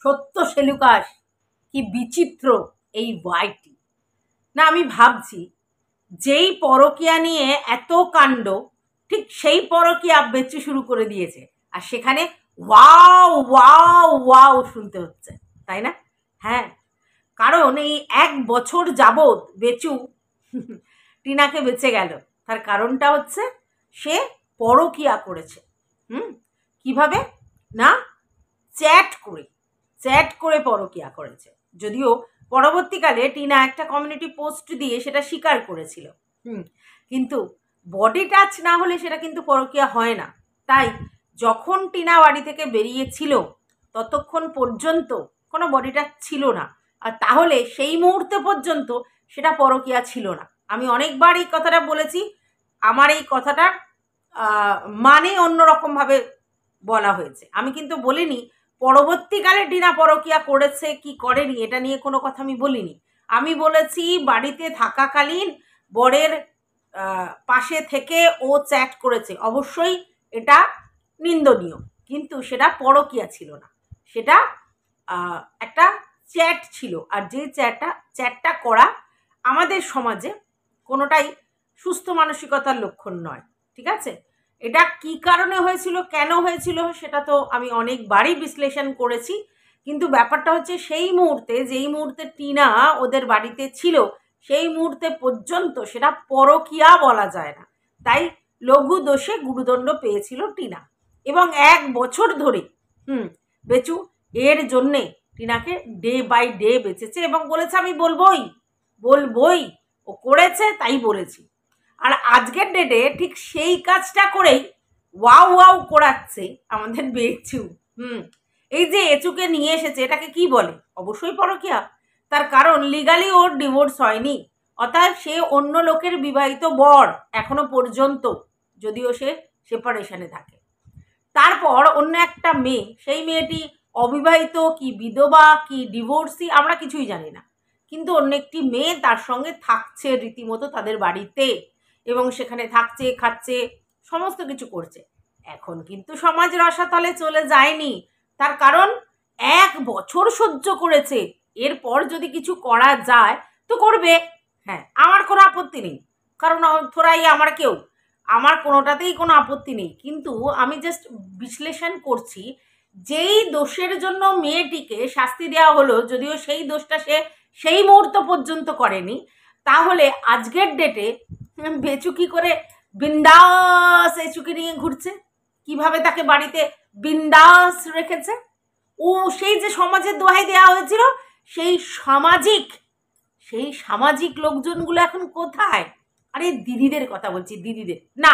সত্য সেলুকাস কি বিচিত্র এই ওয়াইটি না। আমি ভাবছি যেই পরকিয়া নিয়ে এত কাণ্ড, ঠিক সেই পরকিয়া বেচু শুরু করে দিয়েছে, আর সেখানে ওয়াও ওয়াও ওয়াও শুনতে হচ্ছে, তাই না? হ্যাঁ, কারণ এই 1 বছর যাবৎ বেচু টিনাকে বেঁচে গেল। তার কারণটা হচ্ছে সে পরকিয়া করেছে। কিভাবে না, চ্যাট করে পরকিয়া করেছে। যদিও পরবর্তীকালে টিনা একটা কমিউনিটি পোস্ট দিয়ে সেটা স্বীকার করেছিল। কিন্তু বডি টাচ না হলে সেটা কিন্তু পরকিয়া হয় না। তাই যখন টিনা বাড়ি থেকে বেরিয়েছিল ততক্ষণ পর্যন্ত কোনো বডি টাচ ছিল না, আর তাহলে সেই মুহূর্তে পর্যন্ত সেটা পরকিয়া ছিল না। আমি অনেকবার এই কথাটা বলেছি, আমার এই কথাটা মানে অন্যরকমভাবে বলা হয়েছে। আমি কিন্তু বলিনি পরবর্তীকালে টিনা পরকিয়া করেছে কি করেনি, এটা নিয়ে কোনো কথা আমি বলিনি। আমি বলেছি বাড়িতে থাকাকালীন বরের পাশে থেকে ও চ্যাট করেছে, অবশ্যই এটা নিন্দনীয়, কিন্তু সেটা পরকিয়া ছিল না, সেটা একটা চ্যাট ছিল। আর যে চ্যাটটা করা আমাদের সমাজে কোনোটাই সুস্থ মানসিকতার লক্ষণ নয়, ঠিক আছে? এটা কি কারণে হয়েছিল, কেন হয়েছিল, সেটা তো আমি অনেকবারই বিশ্লেষণ করেছি। কিন্তু ব্যাপারটা হচ্ছে সেই মুহূর্তে, যেই মুহূর্তে টিনা ওদের বাড়িতে ছিল, সেই মুহূর্তে পর্যন্ত সেটা পরকিয়া বলা যায় না। তাই লঘু দোষে গুরুদণ্ড পেয়েছিল টিনা, এবং 1 বছর ধরে বেচু এর জন্যে টিনাকে ডে বাই ডে বেঁচেছে এবং বলেছে আমি বলবই, ও করেছে তাই বলেছি। আর আজকের ডেটে ঠিক সেই কাজটা করেই ওয়াও ওয়াও করাচ্ছে আমাদের বেচু। এই যে এচুকে নিয়ে এসেছে, এটাকে কি বলে? অবশ্যই পরকিয়া। তার কারণ লিগালি ওর ডিভোর্স হয়নি, অর্থাৎ সে অন্য লোকের বিবাহিত বর এখনো পর্যন্ত, যদিও সে সেপারেশনে থাকে। তারপর অন্য একটা মেয়ে, সেই মেয়েটি অবিবাহিত কি বিধবা কি ডিভোর্সি আমরা কিছুই জানি না, কিন্তু অন্য একটি মেয়ে তার সঙ্গে থাকছে রীতিমতো তাদের বাড়িতে, এবং সেখানে থাকছে, খাচ্ছে, সমস্ত কিছু করছে। এখন কিন্তু সমাজ রসাতলে চলে যায়নি, তার কারণ 1 বছর সহ্য করেছে। এরপর যদি কিছু করা যায় তো করবে, হ্যাঁ, আমার কোনো আপত্তি নেই, কারণ তোরাই আমার কেউ, আমার কোনোটাতেই কোনো আপত্তি নেই। কিন্তু আমি জাস্ট বিশ্লেষণ করছি, যেই দোষের জন্য মেয়েটিকে শাস্তি দেওয়া হলো, যদিও সেই দোষটা সে সেই মুহূর্ত পর্যন্ত করেনি, তাহলে আজকের ডেটে বেচু কি করে বিন্দাস এচুকে নিয়ে ঘুরছে, কিভাবে তাকে বাড়িতে বিন্দাস রেখেছে। ও সেই যে সমাজের দোহাই দেওয়া হয়েছিল, সেই সামাজিক লোকজনগুলো এখন কোথায়? আরে দিদিদের কথা বলছি, দিদিদের না,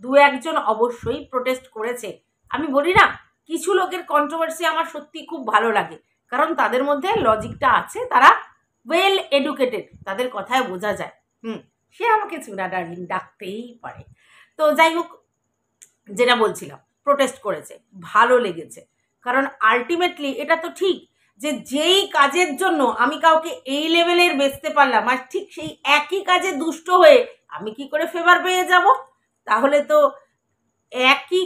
2-1 জন অবশ্যই প্রোটেস্ট করেছে। আমি বলি না, কিছু লোকের কন্ট্রোভার্সি আমার সত্যি খুব ভালো লাগে, কারণ তাদের মধ্যে লজিকটা আছে, তারা ওয়েল এডুকেটেড, তাদের কথায় বোঝা যায়। সে আমাকে চুনা ডার্লিং ডাকতেই পারে। তো যাই হোক, যেটা বলছিলাম, প্রোটেস্ট করেছে, ভালো লেগেছে, কারণ আলটিমেটলি এটা তো ঠিক যে যেই কাজের জন্য আমি কাউকে এই লেভেলের বেচতে পারলাম, আর ঠিক সেই একই কাজে দুষ্ট হয়ে আমি কি করে ফেভার পেয়ে যাব? তাহলে তো একই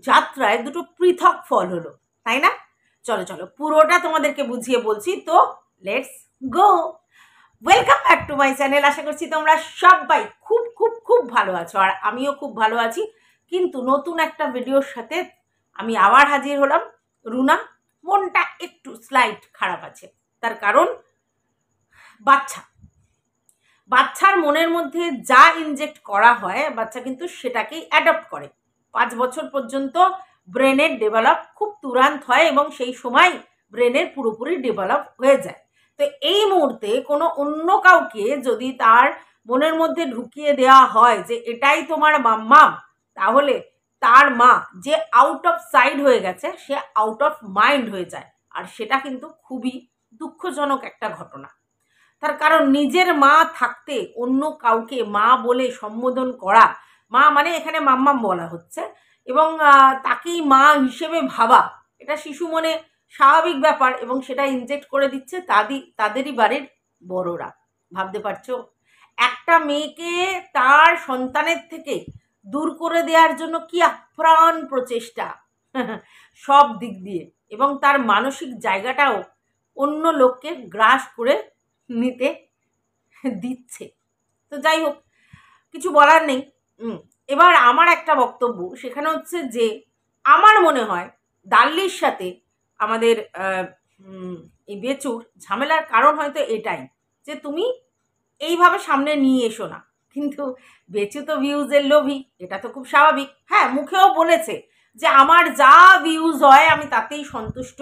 যাত্রায় দুটো পৃথক ফল হলো, তাই না? চলো পুরোটা তোমাদেরকে বুঝিয়ে বলছি, তো let's go. Welcome back to my channel. আশা করছি তোমরা সবাই খুব খুব খুব ভালো আছো, আর আমিও খুব ভালো আছি। কিন্তু নতুন একটা ভিডিওর সাথে আমি আবার হাজির হলাম। রুনা, মনটা একটু স্লাইট খারাপ আছে, তার কারণ বাচ্চার মনের মধ্যে যা ইনজেক্ট করা হয়, বাচ্চা কিন্তু সেটাকেই অ্যাডপ্ট করে। 5 বছর পর্যন্ত ব্রেনের ডেভেলপ খুব তুরান্ত হয়, এবং সেই সময় ব্রেনের পুরোপুরি ডেভেলপ হয়ে যায়। তো এই মুহূর্তে কোনো অন্য কাউকে যদি তার মনের মধ্যে ঢুকিয়ে দেওয়া হয় যে এটাই তোমার মাম্মাম, তাহলে তার মা যে আউট অফ সাইড হয়ে গেছে, সে আউট অফ মাইন্ড হয়ে যায়, আর সেটা কিন্তু খুবই দুঃখজনক একটা ঘটনা। তার কারণ নিজের মা থাকতে অন্য কাউকে মা বলে সম্বোধন করা, মা মানে এখানে মাম্মাম বলা হচ্ছে, এবং তাকেই মা হিসেবে ভাবা, এটা শিশু মনে স্বাভাবিক ব্যাপার, এবং সেটা ইনজেক্ট করে দিচ্ছে তাদেরই বাড়ির বড়রা। ভাবতে পারছো? একটা মেয়েকে তার সন্তানের থেকে দূর করে দেওয়ার জন্য কি আপ্রাণ প্রচেষ্টা। সব দিক দিয়ে, এবং তার মানসিক জায়গাটাও অন্য লোককে গ্রাস করে নিতে দিচ্ছে। তো যাই হোক, কিছু বলার নেই। এবার আমার একটা বক্তব্য সেখানে হচ্ছে যে আমার মনে হয় দাল্লির সাথে আমাদের এই বেচুর ঝামেলার কারণ হয়তো এটাই যে তুমি এইভাবে সামনে নিয়ে এসো না। কিন্তু বেচু তো ভিউজের লোভী, এটা তো খুব স্বাভাবিক। হ্যাঁ, মুখেও বলেছে যে আমার যা ভিউজ হয় আমি তাতেই সন্তুষ্ট,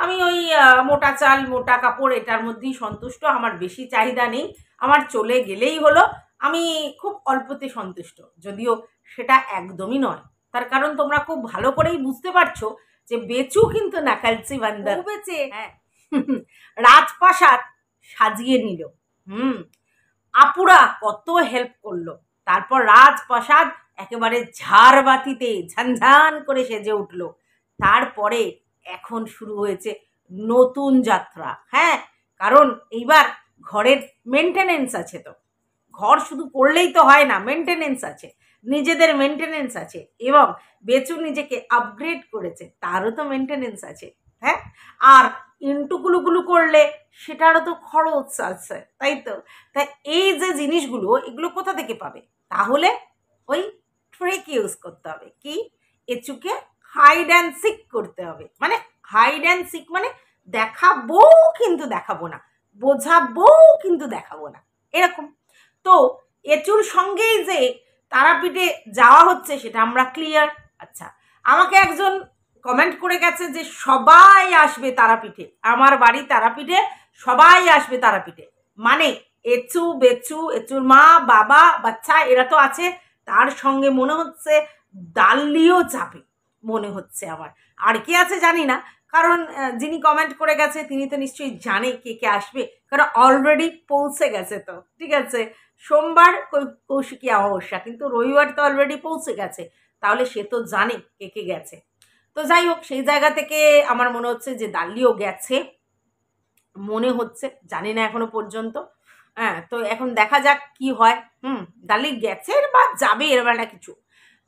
আমি ওই মোটা চাল মোটা কাপড় এটার মধ্যেই সন্তুষ্ট, আমার বেশি চাহিদা নেই, আমার চলে গেলেই হলো, আমি খুব অল্পতে সন্তুষ্ট। যদিও সেটা একদমই নয়, তার কারণ তোমরা খুব ভালো করেই বুঝতে পারছো যে বেচু কিন্তু নাকালচি বান্দার বেচে হ্যাঁ রাজপ্রাসাদ সাজিয়ে নিল। আপুরা কত হেল্প করলো, তারপর রাজপ্রাসাদ একেবারে ঝাড়বাতিতে ঝানঝান করে সেজে উঠলো। তারপরে এখন শুরু হয়েছে নতুন যাত্রা। হ্যাঁ, কারণ এইবার ঘরের মেনটেনেন্স আছে, তো ঘর শুধু করলেই তো হয় না, মেনটেনেন্স আছে, নিজেদের মেনটেনেন্স আছে, এবং বেচু নিজেকে আপগ্রেড করেছে, তারও তো মেনটেনেন্স আছে। হ্যাঁ, আর ইন্টুগুলো করলে সেটারও তো খরচ আছে, তাই তো? তাই এই যে জিনিসগুলো, এগুলো কোথা থেকে পাবে? তাহলে ওই ট্রিক ইউজ করতে হবে। কি? এচুকে হাইড অ্যান্ড সিক করতে হবে। মানে হাইড অ্যান্ড সিক মানে দেখাবো কিন্তু দেখাবো না, বোঝাবো কিন্তু দেখাবো না, এরকম। তো এচুর সঙ্গেই যে তারাপীঠে যাওয়া হচ্ছে সেটা আমরা ক্লিয়ার। আচ্ছা, আমাকে একজন কমেন্ট করে গেছে যে সবাই আসবে তারাপীঠে, আমার বাড়ি তারাপীঠে, সবাই আসবে তারাপীঠে, মানে এচু বেচু, এচুর মা বাবা বাচ্চা এরা তো আছে, তার সঙ্গে মনে হচ্ছে দাল্লিও যাবে মনে হচ্ছে আমার। আর কে আছে জানি না, কারণ যিনি কমেন্ট করে গেছে তিনি তো নিশ্চয়ই জানে কে কে আসবে, কারণ অলরেডি পৌঁছে গেছে। তো ঠিক আছে, সোমবার কৌশিকী অমাবস্যা, কিন্তু রবিবার তো অলরেডি পৌঁছে গেছে, তাহলে সে তো জানে কে কে গেছে। তো যাই হোক, সেই জায়গা থেকে আমার মনে হচ্ছে যে দাল্লিও গেছে মনে হচ্ছে, জানি না এখনো পর্যন্ত। হ্যাঁ, তো এখন দেখা যাক কি হয়। দাল্লি গেছে বা যাবে এরকম একটা কিছু।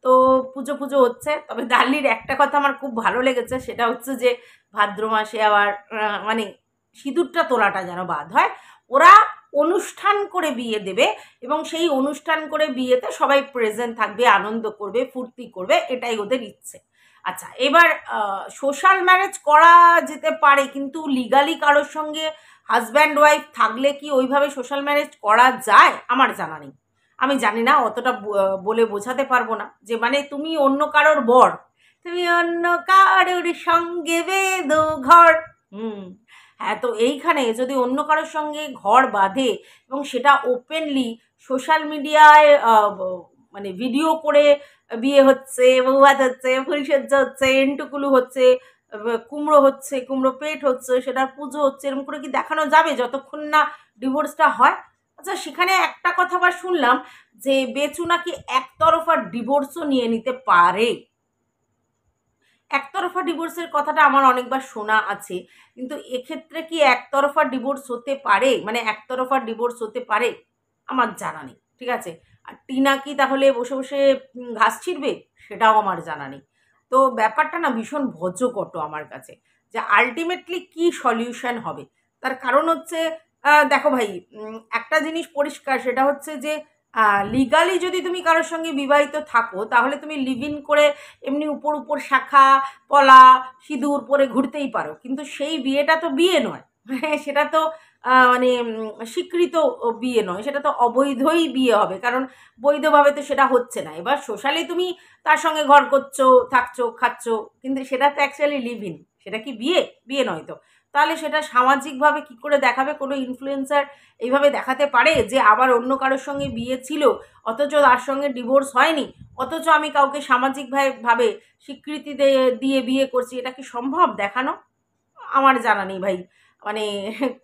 তো পুজো পুজো হচ্ছে, তবে দাল্লির একটা কথা আমার খুব ভালো লেগেছে, সেটা হচ্ছে যে ভাদ্র মাসে আবার মানে সিঁদুরটা তোলাটা যেন বাদ হয়, ওরা অনুষ্ঠান করে বিয়ে দেবে, এবং সেই অনুষ্ঠান করে বিয়েতে সবাই প্রেজেন্ট থাকবে, আনন্দ করবে, ফুর্তি করবে, এটাই ওদের ইচ্ছে। আচ্ছা, এবার সোশ্যাল ম্যারেজ করা যেতে পারে, কিন্তু লিগালি কারোর সঙ্গে হাজব্যান্ড ওয়াইফ থাকলে কি ওইভাবে সোশ্যাল ম্যারেজ করা যায়? আমার জানা নেই, আমি জানি না, অতটা বলে বোঝাতে পারবো না। যে মানে তুমি অন্য কারোর বর, তুমি অন্য কারোর সঙ্গে বেঁধো ঘর। হ্যাঁ, তো এইখানে যদি অন্য কারোর সঙ্গে ঘর বাঁধে এবং সেটা ওপেনলি সোশ্যাল মিডিয়ায় মানে ভিডিও করে বিয়ে হচ্ছে, বৌভাত হচ্ছে, ফুলসজ্জা হচ্ছে, এন্টুকুলু হচ্ছে, কুমড়ো হচ্ছে, কুমড়ো পেট হচ্ছে, সেটার পুজো হচ্ছে, এরকম করে কি দেখানো যাবে যতক্ষণ না ডিভোর্সটা হয়? আচ্ছা, সেখানে একটা কথা আবার শুনলাম যে বেচু নাকি একতরফা ডিভোর্সও নিয়ে নিতে পারে। একতরফা ডিভোর্সের কথাটা আমার অনেকবার শোনা আছে, কিন্তু এক্ষেত্রে কি একতরফা ডিভোর্স হতে পারে? মানে একতরফা ডিভোর্স হতে পারে? আমার জানা নেই, ঠিক আছে। আর টিনা কি তাহলে বসে বসে ঘাস ছিঁড়বে? সেটাও আমার জানা নেই। তো ব্যাপারটা না ভীষণ ভজকট আমার কাছে, যে আলটিমেটলি কি সলিউশন হবে। তার কারণ হচ্ছে দেখো ভাই, একটা জিনিস পরিষ্কার, সেটা হচ্ছে যে লিগালি যদি তুমি কারোর সঙ্গে বিবাহিত থাকো, তাহলে তুমি লিভ ইন করে এমনি উপর উপর শাখা পলা সিঁদুর পরে ঘুরতেই পারো, কিন্তু সেই বিয়েটা তো বিয়ে নয়। সেটা তো মানে স্বীকৃত বিয়ে নয়, সেটা তো অবৈধই বিয়ে হবে, কারণ বৈধভাবে তো সেটা হচ্ছে না। এবার সোশ্যালি তুমি তার সঙ্গে ঘর করছো, থাকছো, খাচ্ছো, কিন্তু সেটা তো অ্যাকচুয়ালি লিভ ইন, সেটা কি বিয়ে? বিয়ে নয় তো। তাহলে সেটা সামাজিকভাবে কি করে দেখাবে? কোনো ইনফ্লুয়েন্সার এইভাবে দেখাতে পারে যে আবার অন্য কারোর সঙ্গে বিয়ে ছিল, অথচ তার সঙ্গে ডিভোর্স হয়নি, অথচ আমি কাউকে সামাজিকভাবে স্বীকৃতি দিয়ে বিয়ে করছি? এটা কি সম্ভব দেখানো? আমার জানা নেই ভাই, মানে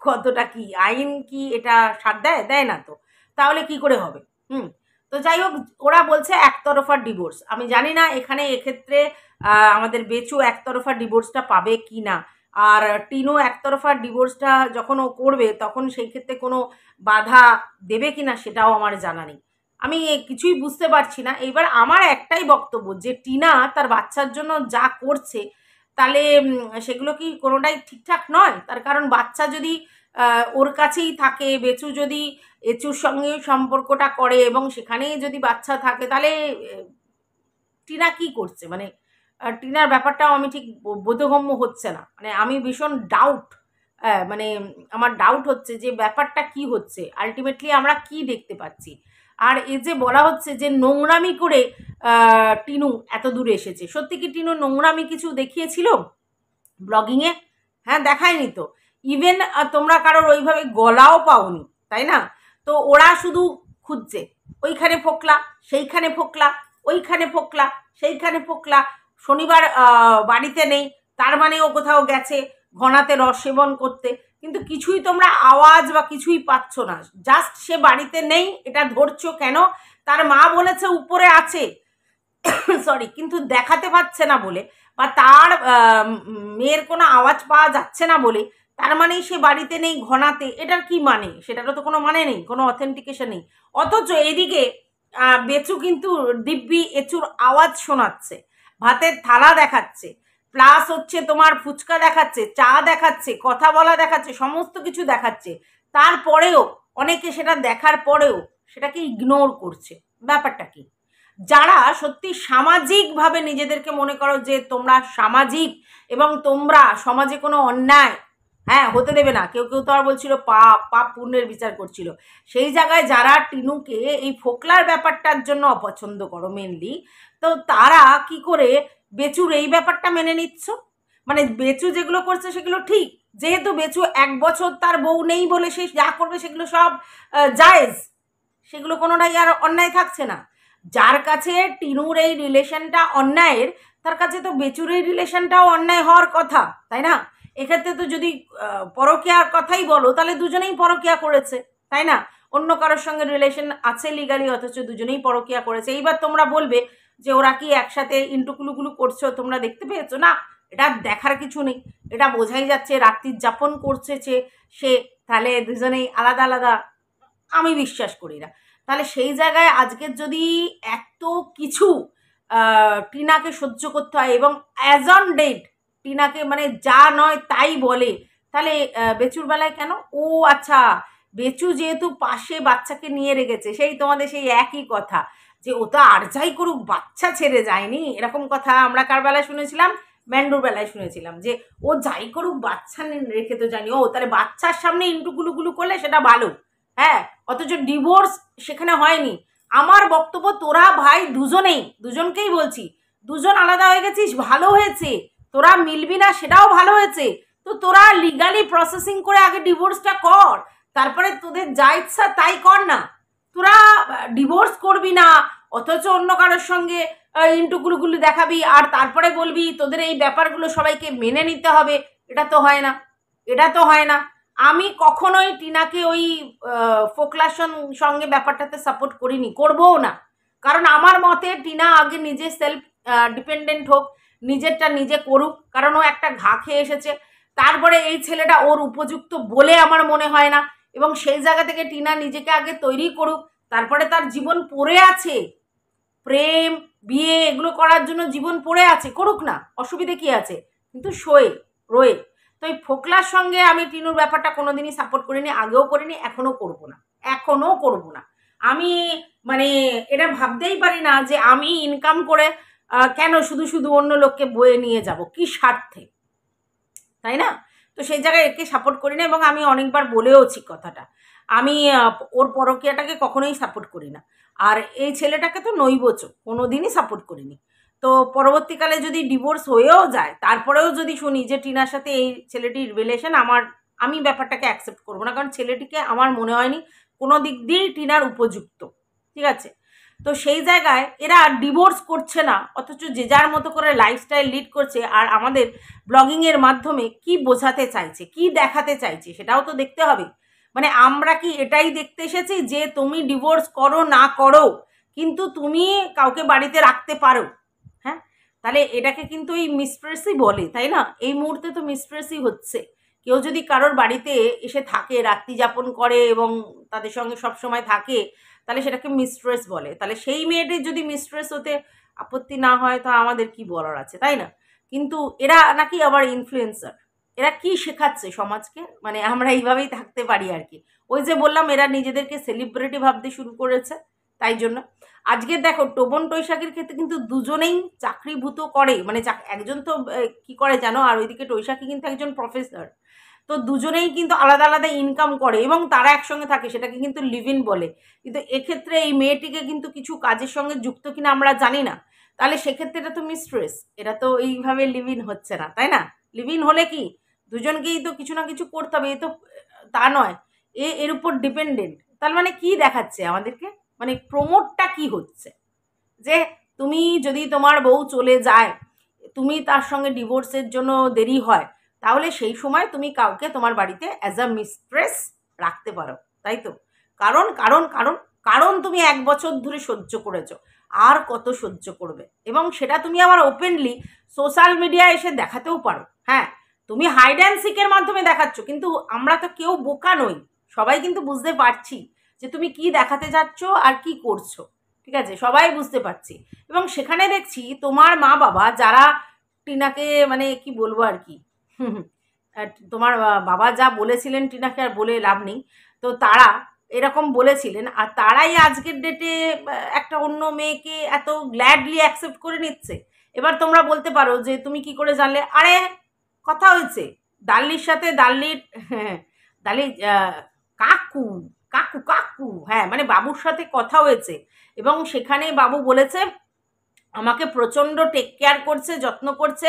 কতটা কি আইন কি এটা সাথ দেয়? দেয় না তো, তাহলে কি করে হবে? তো যাই হোক, ওরা বলছে একতরফা ডিভোর্স। আমি জানি না এখানে এক্ষেত্রে আমাদের বেচু একতরফা ডিভোর্সটা পাবে কি না, আর টিনও একতরফা ডিভোর্সটা যখন ও করবে তখন সেই ক্ষেত্রে কোনো বাধা দেবে কি না সেটাও আমার জানা নেই। আমি কিছুই বুঝতে পারছি না। এইবার আমার একটাই বক্তব্য যে টিনা তার বাচ্চার জন্য যা করছে তাহলে সেগুলো কি কোনোটাই ঠিকঠাক নয়? তার কারণ বাচ্চা যদি ওর কাছেই থাকে, বেচু যদি এচুর সঙ্গে সম্পর্কটা করে এবং সেখানেই যদি বাচ্চা থাকে, তাহলে টিনা কি করছে? মানে টিনার ব্যাপারটাও আমি ঠিক বোধগম্য হচ্ছে না। মানে আমি ভীষণ ডাউট, মানে আমার ডাউট হচ্ছে যে ব্যাপারটা কি হচ্ছে, আলটিমেটলি আমরা কি দেখতে পাচ্ছি। আর এই যে বলা হচ্ছে যে নোংরামি করে টিনু এত দূরে এসেছে, সত্যি কি টিনু নোংরামি কিছু দেখিয়েছিল ব্লগিংয়ে? হ্যাঁ, দেখায়নি তো। ইভেন তোমরা কারোর ওইভাবে গলাও পাওনি, তাই না? তো ওরা শুধু খুঁজছে, ওইখানে ফোকলা, সেইখানে ফোকলা, ওইখানে ফোকলা, সেইখানে ফোকলা। শনিবার বাড়িতে নেই, তার মানে ও কোথাও গেছে ঘনাতে রস সেবন করতে, কিন্তু কিছুই তোমরা আওয়াজ বা কিছুই পাচ্ছ না। জাস্ট সে বাড়িতে নেই এটা ধরছো কেন? তার মা বলেছে উপরে আছে, সরি, কিন্তু দেখাতে পাচ্ছে না বলে, বা তার মেয়ের কোনো আওয়াজ পাওয়া যাচ্ছে না বলে তার মানেই সে বাড়িতে নেই ঘনাতে, এটার কি মানে? সেটারও তো কোনো মানে নেই, কোনো অথেন্টিকেশন নেই। অথচ এদিকে বেচু কিন্তু দিব্যি এচুর আওয়াজ শোনাচ্ছে, ভাতের থালা দেখাচ্ছে, প্লাস হচ্ছে তোমার ফুচকা দেখাচ্ছে, চা দেখাচ্ছে, কথা বলা দেখাচ্ছে, সমস্ত কিছু দেখাচ্ছে। তারপরেও অনেকে সেটা দেখার পরেও সেটাকে ইগনোর করছে। ব্যাপারটা কি? যারা সত্যি সামাজিকভাবে নিজেদেরকে মনে করো যে তোমরা সামাজিক এবং তোমরা সমাজে কোনো অন্যায় হ্যাঁ হতে দেবে না, কেউ কেউ তো আর বলছিল পাপ পাপ পুণ্যের বিচার করছিল, সেই জায়গায় যারা টিনুকে এই ফোকলার ব্যাপারটার জন্য অপছন্দ করো মেনলি, তো তারা কি করে বেচুর এই ব্যাপারটা মেনে নিচ্ছ? মানে বেচু যেগুলো করছে সেগুলো ঠিক, যেহেতু বেচু 1 বছর তার বউ নেই বলে সে যা করবে সেগুলো সব জায়েজ, সেগুলো কোনোটাই আর অন্যায় থাকছে না। যার কাছে টিনুর এই রিলেশনটা অন্যায়ের, তার কাছে তো বেচুর এই রিলেশনটাও অন্যায় হওয়ার কথা, তাই না? এক্ষেত্রে তো যদি পরকীয়ার কথাই বলো তাহলে দুজনেই পরকীয়া করেছে, তাই না? অন্য কারোর সঙ্গে রিলেশন আছে লিগালি, অথচ দুজনেই পরকীয়া করেছে। এইবার তোমরা বলবে যে ওরা কি একসাথে ইন্টুকুলুকুলু করছো, তোমরা দেখতে পেয়েছো না? এটা দেখার কিছু নেই, এটা বোঝাই যাচ্ছে রাত্রি যাপন করছে সে, তাহলে দুজনেই আলাদা আলাদা। আমি বিশ্বাস করি না। তাহলে সেই জায়গায় আজকের যদি এত কিছু টিনাকে সহ্য করতে হয় এবং অ্যাজ অন ডেট টিনাকে মানে যা নয় তাই বলে, তাহলে বেচুর বেলায় কেন? ও আচ্ছা, বেচু যেহেতু পাশে বাচ্চাকে নিয়ে রেখেছে, সেই তোমাদের সেই একই কথা যে ও তো আর যাই করুক বাচ্চা ছেড়ে যায়নি, এরকম কথা আমরা কার বেলায় শুনেছিলাম? ম্যান্ডুর বেলায় শুনেছিলাম যে ও যাই করুক বাচ্চা রেখে তো জানি, ও তাহলে বাচ্চার সামনে ইন্টুগুলুগুলু করলে সেটা ভালো। হ্যাঁ, অথচ ডিভোর্স সেখানে হয়নি। আমার বক্তব্য তোরা ভাই দুজনকেই বলছি, দুজন আলাদা হয়ে গেছিস ভালো হয়েছে, তোরা মিলবি না সেটাও ভালো হয়েছে, তো তোরা লিগালি প্রসেসিং করে আগে ডিভোর্সটা কর, তারপরে তোদের যা ইচ্ছা তাই কর না। তোরা ডিভোর্স করবি না, অথচ অন্য কারোর সঙ্গে ইন্টুগুলুগুলু দেখাবি আর তারপরে বলবি তোদের এই ব্যাপারগুলো সবাইকে মেনে নিতে হবে। এটা তো হয় না, এটা তো হয় না। আমি কখনোই টিনাকে ওই ফোকলার সঙ্গে ব্যাপারটাতে সাপোর্ট করিনি, করবও না। কারণ আমার মতে টিনা আগে নিজে সেলফ ডিপেন্ডেন্ট হোক, নিজেরটা নিজে করুক, কারণ ও একটা ঘা খেয়ে এসেছে। তারপরে এই ছেলেটা ওর উপযুক্ত বলে আমার মনে হয় না, এবং সেই জায়গা থেকে টিনা নিজেকে আগে তৈরি করুক, তারপরে তার জীবন পড়ে আছে, প্রেম বিয়ে এগুলো করার জন্য জীবন পড়ে আছে, করুক না, অসুবিধে কি আছে, কিন্তু রয়ে। তো এই ফোকলার সঙ্গে আমি টিনুর ব্যাপারটা কোনোদিনই সাপোর্ট করিনি, আগেও করিনি, এখনও করবো না। আমি মানে এটা ভাবতেই পারি না যে আমি ইনকাম করে কেন শুধু শুধু অন্য লোককে বয়ে নিয়ে যাব, কি স্বার্থে, তাই না? তো সেই জায়গায় একে সাপোর্ট করি না, এবং আমি অনেকবার বলেওছি কথাটা, আমি ওর পরকীয়াটাকে কখনোই সাপোর্ট করি না। আর এই ছেলেটাকে তো নইবচ কোনো দিনই সাপোর্ট করিনি। তো পরবর্তীকালে যদি ডিভোর্স হয়েও যায়, তারপরেও যদি শুনি যে টিনার সাথে এই ছেলেটির রিলেশন, আমি ব্যাপারটাকে অ্যাকসেপ্ট করবো না, কারণ ছেলেটিকে আমার মনে হয়নি কোনো দিক দিয়েই টিনার উপযুক্ত, ঠিক আছে? তো সেই জায়গায় এরা ডিভোর্স করছে না, অথচ যে যার মতো করে লাইফস্টাইল লিড করছে। আর আমাদের ব্লগিংয়ের মাধ্যমে কি বোঝাতে চাইছে, কি দেখাতে চাইছে, সেটাও তো দেখতে হবে। মানে আমরা কি এটাই দেখতে এসেছি যে তুমি ডিভোর্স করো না করো, কিন্তু তুমি কাউকে বাড়িতে রাখতে পারো? হ্যাঁ, তাহলে এটাকে কিন্তু এই মিসপ্রেসই বলে, তাই না? এই মুহূর্তে তো মিসপ্রেসই হচ্ছে। কেউ যদি কারোর বাড়িতে এসে থাকে, রাত্রি যাপন করে এবং তাদের সঙ্গে সব সময় থাকে, তাহলে সেটাকে মিস্ট্রেস বলে। তাহলে সেই মেয়েটির যদি মিস্ট্রেস হতে আপত্তি না হয় তা আমাদের কি বলার আছে, তাই না? কিন্তু এরা নাকি আবার ইনফ্লুয়েন্সার, এরা কি শেখাচ্ছে সমাজকে, মানে আমরা এইভাবেই থাকতে পারি আর কি। ওই যে বললাম এরা নিজেদেরকে সেলিব্রিটি ভাবতে শুরু করেছে, তাই জন্য আজকে দেখো টোবন টৈশাকের ক্ষেত্রে কিন্তু দুজনেই চাকরিভূত করে, মানে একজন তো কি করে জানো, আর ওইদিকে টৈশাকি কিন্তু একজন প্রফেসর। তো দুজনেই কিন্তু আলাদা আলাদা ইনকাম করে এবং তারা একসঙ্গে থাকে, সেটাকে কিন্তু লিভ ইন বলে। কিন্তু এক্ষেত্রে এই মেয়েটিকে কিন্তু কিছু কাজের সঙ্গে যুক্ত কিনা আমরা জানি না, তাহলে সেক্ষেত্রে এটা তো মিস্ট্রেস, এটা তো এইভাবে লিভ ইন হচ্ছে না, তাই না? লিভ ইন হলে কি দুজনকেই তো কিছু না কিছু করতে হবে, এ তো তা নয়, এর উপর ডিপেন্ডেন্ট। তার মানে কি দেখাচ্ছে আমাদেরকে, মানে প্রমোটটা কি হচ্ছে, যে তুমি যদি তোমার বউ চলে যায়, তুমি তার সঙ্গে ডিভোর্সের জন্য দেরি হয়, তাহলে সেই সময় তুমি কাউকে তোমার বাড়িতে অ্যাজ আ মিস্ট্রেস রাখতে পারো, তাই তো? কারণ কারণ কারণ কারণ তুমি 1 বছর ধরে সহ্য করেছো, আর কত সহ্য করবে? এবং সেটা তুমি আবার ওপেনলি সোশ্যাল মিডিয়ায় এসে দেখাতেও পারো। হ্যাঁ, তুমি হাইড অ্যান্ড সিকের মাধ্যমে দেখাচ্ছ, কিন্তু আমরা তো কেউ বোকা নই, সবাই কিন্তু বুঝতে পারছি যে তুমি কি দেখাতে যাচ্ছ আর কি করছো, ঠিক আছে? সবাই বুঝতে পারছি। এবং সেখানে দেখছি তোমার মা বাবা যারা টিনাকে, মানে কি বলবো আর কি, তোমার বাবা যা বলেছিলেন টিনাকে আর বলে লাভ নেই, তো তারা এরকম বলেছিলেন, আর তারাই আজকের ডেটে একটা অন্য মেয়েকে এত গ্ল্যাডলি অ্যাকসেপ্ট করে নিচ্ছে। এবার তোমরা বলতে পারো যে তুমি কি করে জানলে? আরে কথা হয়েছে দাল্লির সাথে, দাল্লির দাল্লি কাকু কাকু কাকু, হ্যাঁ মানে বাবুর সাথে কথা হয়েছে, এবং সেখানে বাবু বলেছে আমাকে প্রচণ্ড টেক কেয়ার করছে, যত্ন করছে,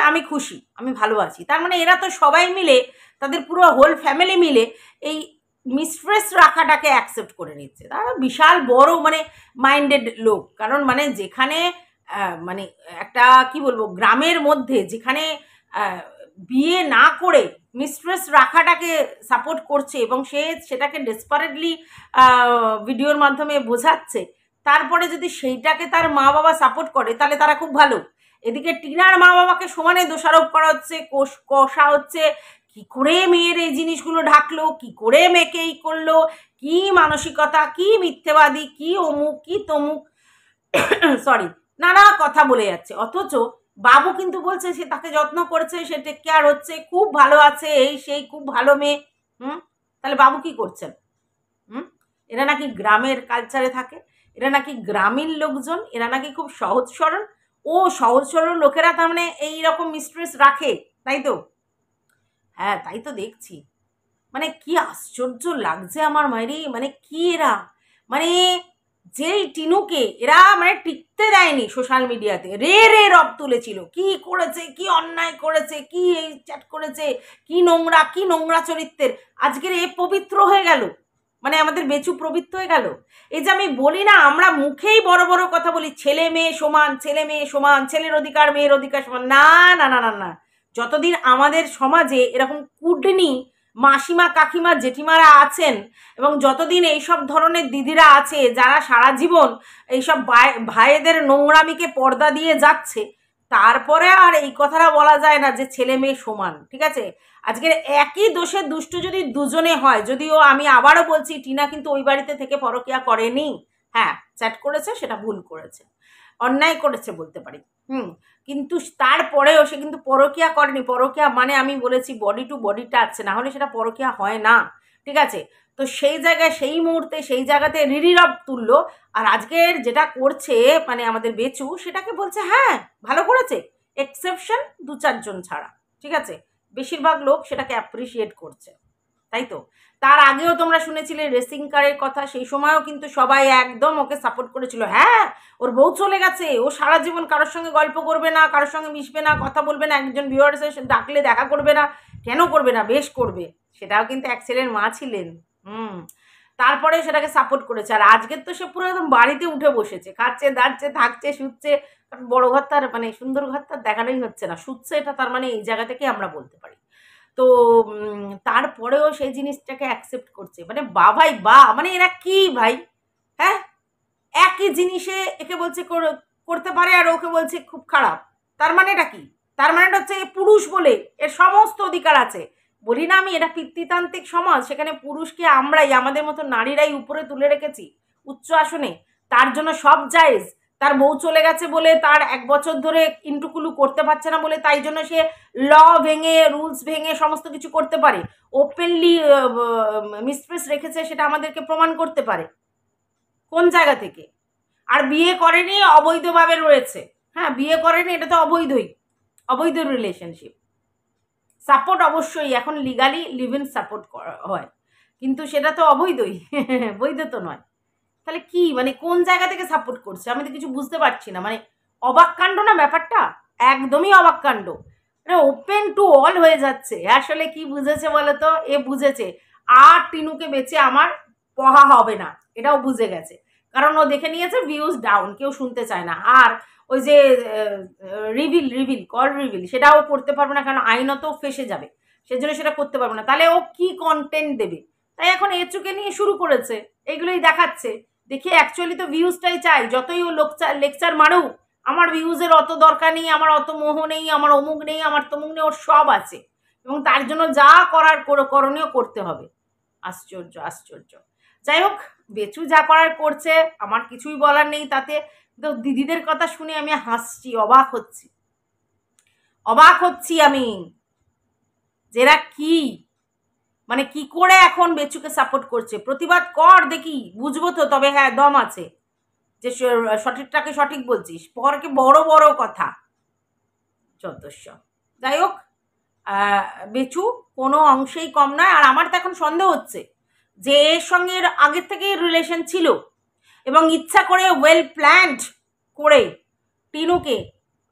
আমি খুশি, আমি ভালো আছি। তার মানে এরা তো সবাই মিলে, তাদের পুরো হোল ফ্যামিলি মিলে এই মিস্ট্রেস রাখাটাকে অ্যাকসেপ্ট করে নিচ্ছে। তারা বিশাল বড় মানে মাইন্ডেড লোক। কারণ মানে যেখানে মানে একটা কি বলবো গ্রামের মধ্যে যেখানে বিয়ে না করে মিস্ট্রেস রাখাটাকে সাপোর্ট করছে এবং সে সেটাকে ডেসপারেটলি ভিডিওর মাধ্যমে বোঝাচ্ছে, তারপরে যদি সেইটাকে তার মা বাবা সাপোর্ট করে তাহলে তারা খুব ভালো। এদিকে টিনার মা বাবাকে সমানে দোষারোপ করা হচ্ছে, কষা হচ্ছে, কি করে মেয়ের এই জিনিসগুলো ঢাকলো, কি করে মেয়েকে এই করলো, কি মানসিকতা, কি মিথ্যেবাদী, কি অমুক কি তমুক, সরি, নানা কথা বলে যাচ্ছে। অথচ বাবু কিন্তু বলছে সে তাকে যত্ন করছে, সে টেক কেয়ার হচ্ছে, খুব ভালো আছে, এই সেই খুব ভালো মেয়ে। তাহলে বাবু কি করছেন? এরা নাকি গ্রামের কালচারে থাকে, এরা নাকি গ্রামীণ লোকজন, এরা নাকি খুব সহজ সরল। ও সহজ সরল লোকেরা তার মানে এইরকম মিস্ট্রেস রাখে, তাই তো? হ্যাঁ তাই তো দেখছি। মানে কি আশ্চর্য লাগছে আমার মায়েরই, মানে কি এরা, মানে যেই টিনুকে এরা মানে টিকতে দেয়নি সোশ্যাল মিডিয়াতে, রে রে রব তুলেছিল, কি করেছে, কি অন্যায় করেছে, কি এই চ্যাট করেছে, কি নোংরা, কি নোংরা চরিত্রের, আজকের এ পবিত্র হয়ে গেল, মানে আমাদের বেচু পবিত্র হয়ে গেল। এই যে আমি বলি না, আমরা মুখেই বড় বড় কথা বলি, ছেলে মেয়ে সমান, ছেলে মেয়ে সমান, ছেলের অধিকার মেয়ের অধিকার সমান, না না না না না, যতদিন আমাদের সমাজে এরকম কুডনি মাসিমা কাকিমা জেঠিমারা আছেন, এবং যতদিন এইসব ধরনের দিদিরা আছে যারা সারা জীবন এইসব ভাইদের নোংরামিকে পর্দা দিয়ে যাচ্ছে, তারপরে আর এই কথাটা বলা যায় না যে ছেলে মেয়ে সমান, ঠিক আছে? আজকের একই দোষের দুষ্ট যদি দুজনে হয়, যদিও আমি আবারও বলছি টিনা কিন্তু ওই বাড়িতে থেকে পরকিয়া করেনি, হ্যাঁ চ্যাট করেছে, সেটা ভুল করেছে, অন্যায় করেছে বলতে পারি, কিন্তু তারপরেও সে কিন্তু পরকিয়া করেনি। পরকিয়া মানে আমি বলেছি বডি টু বডি টাচ, না হলে সেটা পরকিয়া হয় না, ঠিক আছে? তো সেই জায়গায় সেই মুহূর্তে সেই জায়গাতে রিরিরব তুললো, আর আজকের যেটা করছে মানে আমাদের বেচু, সেটাকে বলছে হ্যাঁ ভালো করেছে, এক্সেপশন 2-4 জন ছাড়া, ঠিক আছে? বেশিরভাগ লোক সেটাকে অ্যাপ্রিসিয়েট করছে, তাই তো? তার আগেও তোমরা শুনেছিলে রেসিং কারের কথা, সেই সময়ও কিন্তু সবাই একদম ওকে সাপোর্ট করেছিল, হ্যাঁ ওর বউ চলে গেছে, ও সারা জীবন কারোর সঙ্গে গল্প করবে না, কারোর সঙ্গে মিশবে না, কথা বলবে না, একজন ভিউয়ার্স ডাকলে দেখা করবে না, কেন করবে না, বেশ করবে। সেটাও কিন্তু এক ছেলের মা ছিলেন, তারপরে সেটাকে সাপোর্ট করেছে। আর আজকের তো সে পুরো একদম বাড়িতে উঠে বসেছে, খাচ্ছে দাচ্ছে থাকছে শুচ্ছে, কারণ বড় ঘর তার মানে সুন্দর ঘর তার দেখানোই হচ্ছে না, শুচ্ছে, এটা তার মানে এই জায়গা থেকে আমরা বলতে পারি। তো তারপরেও সেই জিনিসটাকে অ্যাকসেপ্ট করছে, মানে বা ভাই বা, মানে এরা কি ভাই, হ্যাঁ একই জিনিসে একে বলছে করতে পারে আর ওকে বলছে খুব খারাপ, তার মানে এটা কি? তার মানেটা হচ্ছে পুরুষ বলে এর সমস্ত অধিকার আছে। বলি না আমি, এটা পিতৃতান্ত্রিক সমাজ, সেখানে পুরুষকে আমরাই আমাদের মতো নারীরাই উপরে তুলে রেখেছি, উচ্চ আসনে, তার জন্য সব জায়েজ। তার বউ চলে গেছে বলে, তার 1 বছর ধরে ইন্টুকুলু করতে পারছে না বলে, তাই জন্য সে ল ভেঙে, রুলস ভেঙে সমস্ত কিছু করতে পারে। ওপেনলি মিস্ট্রেস রেখেছে, সেটা আমাদেরকে প্রমাণ করতে পারে। কোন জায়গা থেকে? আর বিয়ে করেনি, অবৈধভাবে রয়েছে। হ্যাঁ, বিয়ে করেনি, এটা তো অবৈধই, অবৈধ রিলেশনশিপ। সাপোর্ট অবশ্যই এখন লিগালি লিভ ইন সাপোর্ট হয়, কিন্তু সেটা তো অবৈধই, বৈধ তো নয়। তাহলে কি মানে কোন জায়গা থেকে সাপোর্ট করছে আমি তো কিছু বুঝতে পারছি না। মানে অবাক কাণ্ড না ব্যাপারটা, একদমই অবাক কাণ্ড। মানে ওপেন টু অল হয়ে যাচ্ছে। আসলে কি বুঝেছে বলতো? এ বুঝেছে আর টিনুকে বেঁচে আমার পড়া হবে না, এটাও বুঝে গেছে। কারণ ও দেখে নিয়েছে ভিউজ ডাউন, কেউ শুনতে চায় না। আর ওই যে কল রিভিল সেটাও করতে পারবে না, কারণ আইনত ফেসে যাবে, সেজন্য সেটা করতে পারবে না। তাহলে ও কি কন্টেন্ট দেবে? তাই এখন এচুকে নিয়ে শুরু করেছে, এগুলোই দেখাচ্ছে। দেখি অ্যাকচুয়ালি তো ভিউজটাই চাই, যতই ও লেকচার মারুক, আমার ভিউজের অত দরকার নেই, আমার অত মোহ নেই, আমার অমুক নেই, আমার তমুক নেই, ওর সব আছে। এবং তার জন্য যা করার করণীয় করতে হবে। আশ্চর্য আশ্চর্য। যাই হোক, বেচু যা করার করছে, আমার কিছুই বলার নেই তাতে। তো দিদিদের কথা শুনে আমি হাসছি, অবাক হচ্ছি আমি, যেরা কি মানে কি করে এখন বেচুকে সাপোর্ট করছে। প্রতিবাদ কর দেখি, বুঝবো তো তবে। হ্যাঁ, দম আছে যে সঠিকটাকে সঠিক বলছিস, পরকে বড় বড় কথা, যথেষ্ট। যাই হোক, বেচু কোনো অংশেই কম নয়। আর আমার তো এখন সন্দেহ হচ্ছে যে এর সঙ্গে আগের থেকেই রিলেশন ছিল, এবং ইচ্ছা করে ওয়েল প্ল্যান্ড করে টিনুকে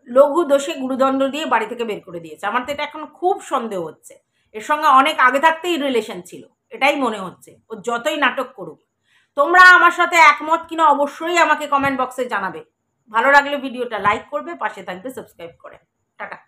লঘু দোষে গুরুদণ্ড দিয়ে বাড়ি থেকে বের করে দিয়েছে। আমার তো এটা এখন খুব সন্দেহ হচ্ছে, এর সঙ্গে অনেক আগে থাকতেই রিলেশন ছিল, এটাই মনে হচ্ছে। ও যতই নাটক করুক। তোমরা আমার সাথে একমত কিনা অবশ্যই আমাকে কমেন্ট বক্সে জানাবে। ভালো লাগলে ভিডিওটা লাইক করবে, পাশে থাকবে সাবস্ক্রাইব করে। টাটা।